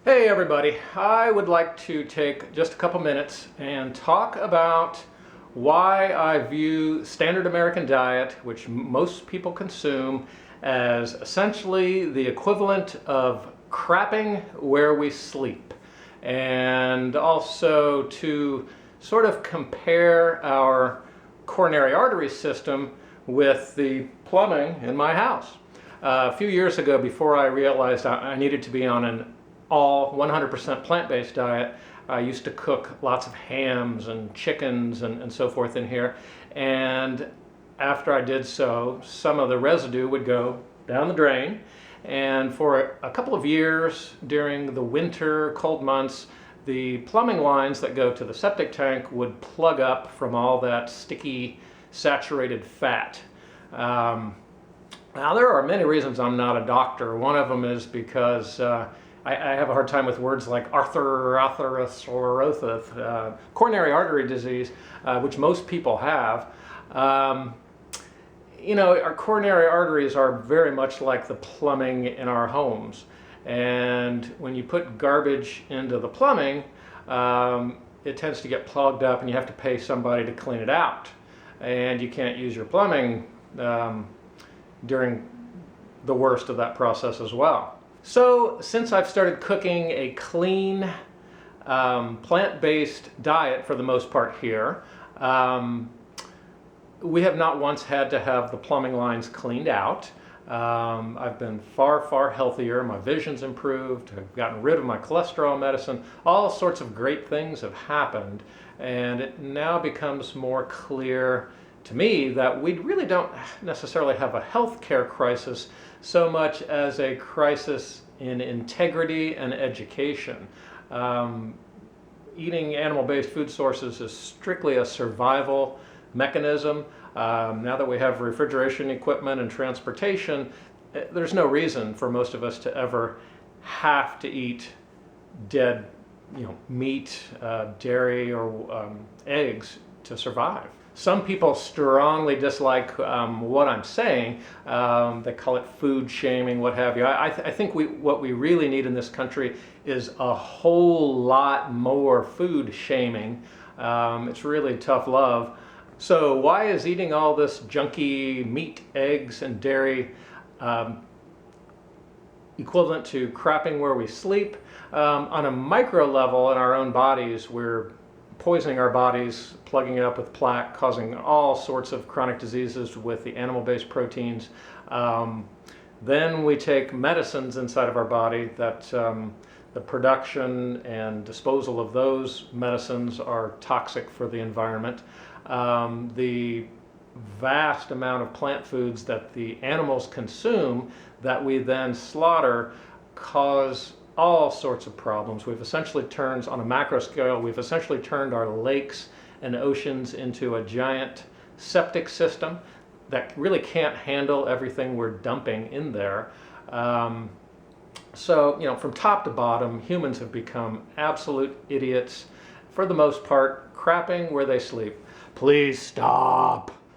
Hey everybody, I would like to take just a couple minutes and talk about why I view standard American diet, which most people consume, as essentially the equivalent of crapping where we sleep, and also to sort of compare our coronary artery system with the plumbing in my house. A few years ago, before I realized I needed to be on an all 100% plant-based diet, I used to cook lots of hams and chickens and so forth in here, and after I did so, some of the residue would go down the drain, and for a couple of years during the winter cold months, the plumbing lines that go to the septic tank would plug up from all that sticky saturated fat. Now there are many reasons I'm not a doctor. One of them is because I have a hard time with words like atherosclerosis, coronary artery disease, which most people have. You know, our coronary arteries are very much like the plumbing in our homes. And when you put garbage into the plumbing, it tends to get plugged up and you have to pay somebody to clean it out. And you can't use your plumbing during the worst of that process as well. So since I've started cooking a clean, plant-based diet for the most part here, we have not once had to have the plumbing lines cleaned out. I've been far, far healthier. My vision's improved. I've gotten rid of my cholesterol medicine. All sorts of great things have happened, and it now becomes more clear to me that we really don't necessarily have a healthcare crisis so much as a crisis in integrity and education. Eating animal-based food sources is strictly a survival mechanism. Now that we have refrigeration equipment and transportation, there's no reason for most of us to ever have to eat dead, meat, dairy, or eggs to survive. Some people strongly dislike what I'm saying. They call it food shaming, what have you. I think what we really need in this country is a whole lot more food shaming. It's really tough love. So why is eating all this junky meat, eggs, and dairy equivalent to crapping where we sleep? On a micro level in our own bodies, we're poisoning our bodies, plugging it up with plaque, causing all sorts of chronic diseases with the animal-based proteins. Then we take medicines inside of our body that the production and disposal of those medicines are toxic for the environment. The vast amount of plant foods that the animals consume that we then slaughter cause all sorts of problems. We've essentially turned, on a macro scale, we've essentially turned our lakes and oceans into a giant septic system that really can't handle everything we're dumping in there. So, from top to bottom, humans have become absolute idiots, for the most part, crapping where they sleep. Please stop.